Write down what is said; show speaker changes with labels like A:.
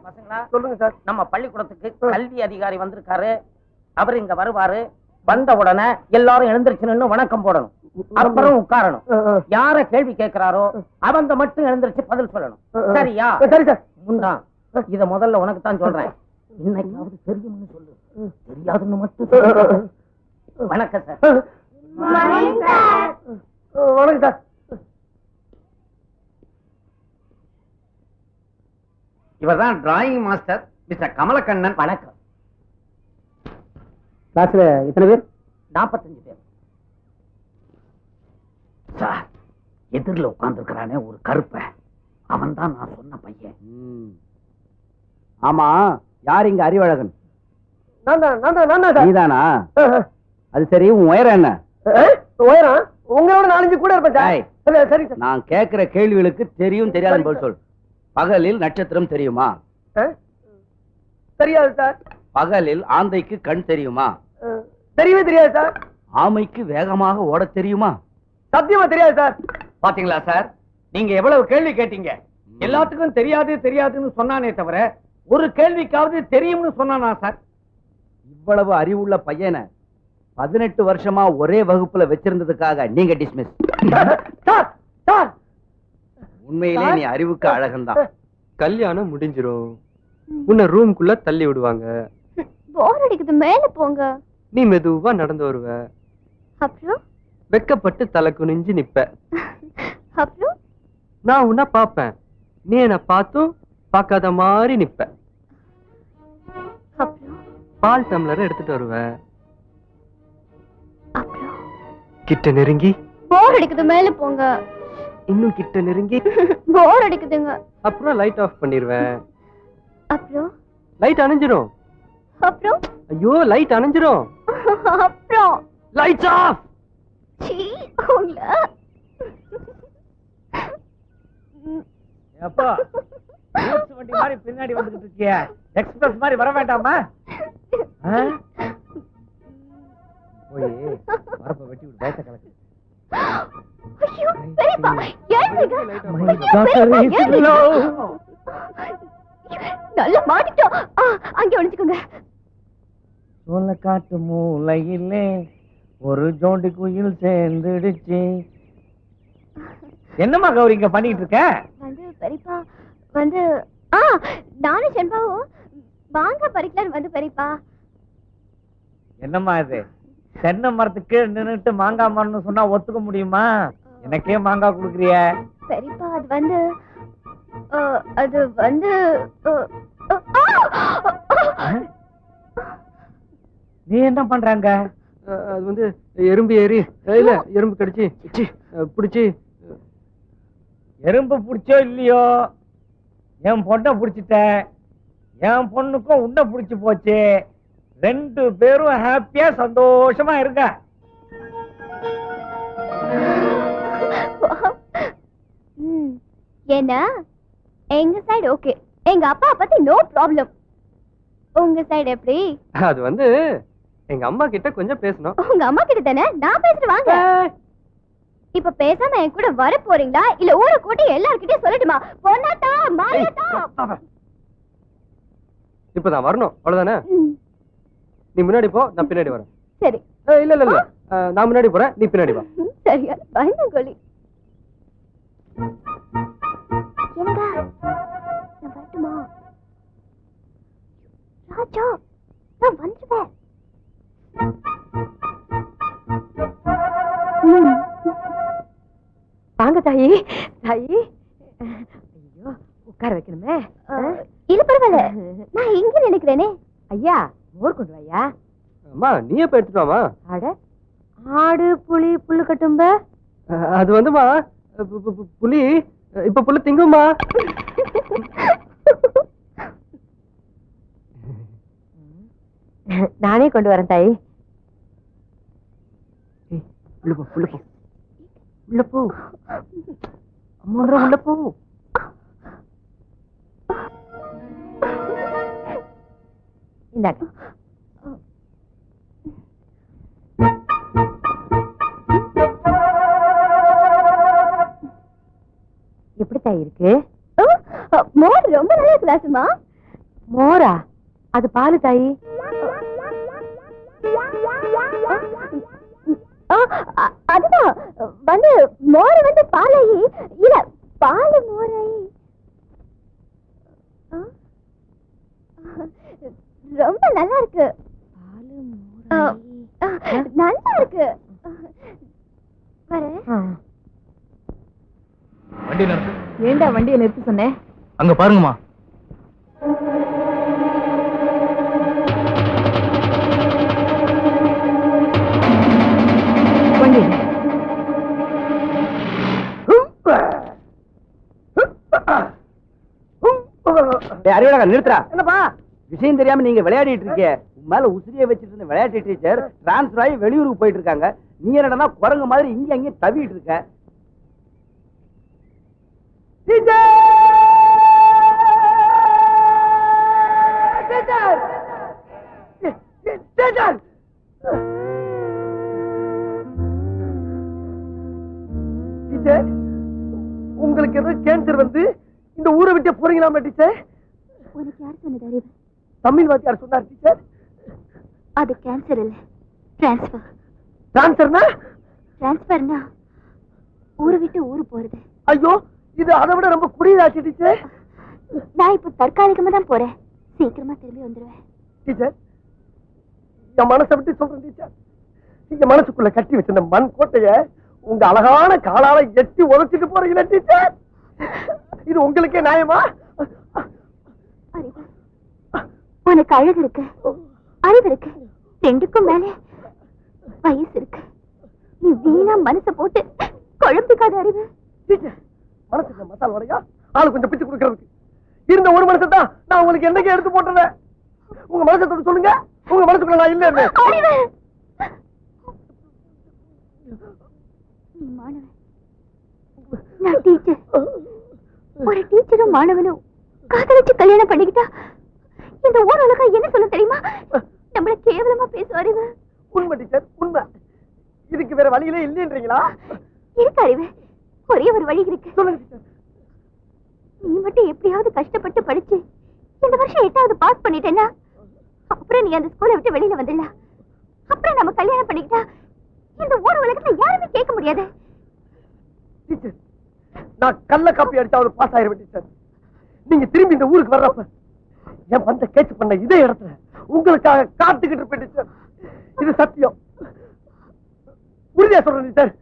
A: பசங்களா
B: சொல்லுங்க சார்.
A: நம்ம பள்ளிக்கூடத்துக்கு கல்வி அதிகாரி வந்திருக்காரு. அவர் இங்க வருவாரு. வந்த உடனே எல்லாரும் எழுந்திருச்சு வணக்கம் போடணும். அப்புறம் உட்காரணும். யார கேள்வி கேட்கிறாரோ அவங்க மட்டும் எழுந்திருச்சு பதில் சொல்லணும். சரியா?
B: சரி சார்.
A: முண்டா இத முதல்ல உனக்கு தான் சொல்றேன். இன்னைக்காவது தெரியும்னு சொல்லு, தெரியாதுன்னு மட்டும் சொல்லு. வணக்கம் சார்.
B: வணக்கம் சார்.
C: இவர்தான் டிராயிங் மாஸ்டர் மிஸ்டர் கமலக்கண்ணன்.
A: வணக்கம்.
B: கிளாஸ்ல எத்தனை பேர்?
A: 45 பேர் சார். எதிரில் உட்கார்ந்து இருக்கிறானே ஒரு கருப்ப, அவன் தான் நான் சொன்ன பையன்.
B: ஆமா, யார் இங்க அறிவழகன்? நீதானா? அது சரி, உன் உயரம் என்ன? உயரம் உங்களோட 4-5 கூட இருப்பேன். சரி, நான் கேட்கிற கேள்விகளுக்கு தெரியும் தெரியாதுன்னு பதில் சொல். பகலில் நட்சத்திரம் தெரியுமா? தெரியாது சார். பகலில் ஆந்தைக்கு கண் தெரியுமா? தெரியவே தெரியாது சார். ஆமைக்கு வேகமாக ஓட தெரியுமா? சத்தியமா தெரியாது சார்.
C: பாத்தீங்களா சார், நீங்க எவ்வளவு கேள்வி கேட்டீங்க. எல்லாத்துக்கும் தெரியாது தெரியாதுன்னு சொன்னானே தவிர ஒரு கேள்விக்காவது தெரியும்னு சொன்னானா சார்?
B: இவ்வளவு அறிவுள்ள பையனை 18 வருஷமா ஒரே வகுப்புல வச்சிருந்ததுக்காக நீங்க டிஸ்மிஸ். உண்மையிலே நீ அறிவுக்கு அழகன்தான்.
D: கல்யாணம் முடிஞ்சிரும், உன்னை ரூம்குள்ள தள்ளி விடுவாங்க.
E: போர் அடிக்குது, மேல போங்க.
D: நீ மெதுவா நடந்து வருவ.
E: அப்புறம்
D: வெக்கப்பட்டு தலை குனிஞ்சு நிப்ப.
E: அப்புறம்
D: நான் உன்னை பாப்பேன், நீ என்ன பார்த்தும் பார்க்காத மாதிரி நிப்ப.
E: அப்புறம்
D: பால் டம்ளர் எடுத்துட்டு வருவ.
E: அப்புறம்
D: கிட்ட நெருங்கி
E: போர் அடிக்குது, மேல போங்க.
D: இன்னும் கிட்ட நெருங்கி
E: போர் அடிக்குதுங்க.
D: அப்புறம் லைட் ஆஃப் பண்ணிடுவேன்.
E: அப்புறம்
D: லைட் அணைஞ்சிரும்.
E: அப்புறம்
D: ஐயோ, லைட் அணைஞ்சிரும்.
E: அப்புறம்
D: லைட்ஸ் ஆஃப்.
E: சீ, உங்கள
C: அப்பா கூட்ஸ் வண்டி மாதிரி பின்னாடி வந்துட்டு இருக்கிய, எக்ஸ்பிரஸ் மாதிரி வர வேண்டாமா? போய் வரப்ப வெட்டி விட்டு பயத்தை கலக்கு.
E: ஐயோ, பெரியப்பா, நல்லா மாட்டிட்டோம். அங்கே ஒளிச்சுக்கோங்க.
A: சோள காட்டு மூலையிலே ஒரு ஜோடி குயில் சேர்ந்துடுச்சு.
C: என்னம்மா கௌரி இங்க பண்ணிட்டு இருக்க?
E: வந்து பெரியப்பா வந்து நானும் செண்பாவும் வாங்க பறிக்கலான்னு வந்து பெரியப்பா.
C: என்னம்மா இது, தென்னை மரத்துக்கு நின்னுட்டு மாங்காய் மரம்னு சொன்னா ஒத்துக்க முடியுமா? எனக்கே மாங்காய் குடுக்குறிய?
E: பெரியப்பா அது வந்து
C: நீ என்ன பண்றாங்க?
D: அது வந்து எறும்பு ஏறி இல்ல எறும்பு கடிச்சு பிடிச்சி.
C: எறும்பு பிடிச்சோ இல்லையோ, என் பொண்ணை பிடிச்சிட்ட. என் பொண்ணுக்கும் உன்னை பிடிச்சு போச்சு. 2 பேரும் ஹாப்பியா சந்தோஷமா இருங்க.
E: ஏன்னா எங்க சைடு ஓகே, எங்க அப்பா பத்தி நோ ப்ராப்ளம். உங்க சைடு எப்படி?
D: அது வந்து எங்க அம்மா கிட்ட கொஞ்சம் பேசணும்.
E: உங்க அம்மா கிட்ட தானே, நான் பேசிட்டு வாங்க. இப்ப பேசாம என் கூட வர போறீங்களா இல்ல ஊரை கூட்டி எல்லார்கிட்டயும் சொல்லட்டுமா? பொன்னாட்டா மாயாட்டா.
D: இப்ப நான் வரணும், அவ்வளவுதானே? நீ முன்னாடி போ, நான் பின்னாடி வரேன்.
E: சரி.
D: இல்ல இல்ல இல்ல, நான் முன்னாடி போறேன், நீ பின்னாடி வா.
E: சரியா பயங்கோலி. என்னடா நான் வரட்டுமா? ராஜா நான் வந்துடுவேன்.
F: வாங்க தாயி. தாயி, ஐயோ உட்கார வைக்கணுமே.
E: இல்ல பரவாயில்ல, நான் எங்க நினைக்கிறேனே.
F: ஐயா மோர் கொண்டு வாயா.
D: அம்மா நீயே போய் எடுத்துட்டு வாமா.
F: ஆட ஆடு புலி புல்லு கட்டும்ப.
D: அது வந்துமா புலி இப்ப புல்லு திங்குமா.
F: நானே கொண்டு வரேன் தாயி.
D: உள்ள போ உள்ள போ உள்ள போ. அம்மா உள்ள போ.
F: இந்தாங்க.
E: எப்படி தாய் இருக்கு? மோர் ரொம்ப நல்லா கிளாஸ்மா.
F: மோரா? அது பாலு தாயி.
E: அதுதான் வந்து மோர் வந்து பாலாயி இல்ல பாலு மோராயி. ரொம்ப நல்லா இருக்கு.
F: பாலு மோராயி
E: நல்லா இருக்கு. வரேன்.
D: வண்டி நிறுத்து.
F: ஏண்டா வண்டியை நிறுத்த சொன்னேன்?
D: அங்க பாருங்கம்மா.
F: வண்டி
B: அறிவழகா நிறுத்துறா.
C: என்னப்பா?
B: விஷயம் தெரியாம நீங்க விளையாடிட்டு இருக்கீங்க. உன் மேல உசிரியை வச்சிட்டு இருந்த விளையாட்டு டீச்சர் டிரான்ஸ்பர் ஆகி வெளியூருக்கு போயிட்டு இருக்காங்க. நீ என்னடா குரங்கு மாதிரி இங்க அங்கே தவிட்டு இருக்க.
C: டீச்சர், உங்களுக்கு ஏதோ கேன்சர் வந்து இந்த ஊரை விட்டு போறீங்களாமா டீச்சர்?
E: உனக்கு யார் சொன்னது அறிவு?
C: தமிழ் வாத்தியார் சொன்னார் டீச்சர்.
E: அது கேன்சர் இல்ல, டிரான்ஸ்பர்.
C: டிரான்ஸ்பர்னா?
E: டிரான்ஸ்பர்னா ஊரை விட்டு ஊரு போறது.
C: ஐயோ, இது அதை விட ரொம்ப குடியாச்சு டீச்சர்.
E: நான் இப்ப தற்காலிகமா தான் போறேன். சீக்கிரமா திரும்பி வந்துருவேன்.
C: டீச்சர், என் மனசை விட்டு சொல்றேன் டீச்சர். நீங்க மனசுக்குள்ள கட்டி வச்சிருந்த மண் கோட்டைய உங்க அழகான காலால எட்டி உதச்சிட்டு போறீங்களா டீச்சர்? இது உங்களுக்கே நியாயமா?
E: அறிவு, உனக்கு அழகு இருக்கு, அறிவு இருக்கு, ரெண்டுக்கும் மேல வயசு இருக்கு. நீ வீணா மனசை போட்டு குழம்பிக்காத அறிவு.
C: டீச்சர், மனசுக்கு மசால் வடையா ஆளு கொஞ்சம் பிச்சு கொடுக்கறதுக்கு இருந்த ஒரு மனசை தான் நான் உங்களுக்கு என்னைக்கு எடுத்து போட்டுறேன். உங்க மனசை தொட்டு சொல்லுங்க, உங்க மனசுக்குள்ள நான் இல்ல.
E: அறிவு, நீ மாணவன், நான் டீச்சர். ஒரு டீச்சரும் மாணவனும் காதலிச்சு கல்யாணம் பண்ணிக்கிட்டா இந்த ஊர் உலகம் என்ன சொல்ல தெரியுமா? நம்மள கேவலமா பேசும் அறிவு.
C: உண்மை டீச்சர், உண்மை. இதுக்கு வேற வழியிலே இல்லைன்றீங்களா?
E: இருக்கு அறிவு, ஒரே ஒரு வழி இருக்கு.
C: சொல்லுங்க டீச்சர்.
E: நீ மட்டும் எப்படியாவது கஷ்டப்பட்டு படிச்சு இந்த வருஷம் 8வது பாஸ் பண்ணிட்டேன்னா அப்புறம் நீ அந்த ஸ்கூலை விட்டு வெளியில வந்துடலாம். அப்புறம் நம்ம கல்யாணம் பண்ணிக்கிட்டா இந்த ஊர் உலகத்துல யாருமே கேட்க முடியாது.
C: டீச்சர், நான் கள்ள காப்பி அடிச்சாவது பாஸ் ஆயிருவேன் டீச்சர். நீங்க திரும்பி இந்த ஊருக்கு வர்றப்ப என் வந்த கேட்ச் பண்ண இதே இடத்துல உங்களுக்காக காத்துக்கிட்டு இருப்பேன் டீச்சர். இது சத்தியம். உறுதியா சொல்றேன் டீச்சர்.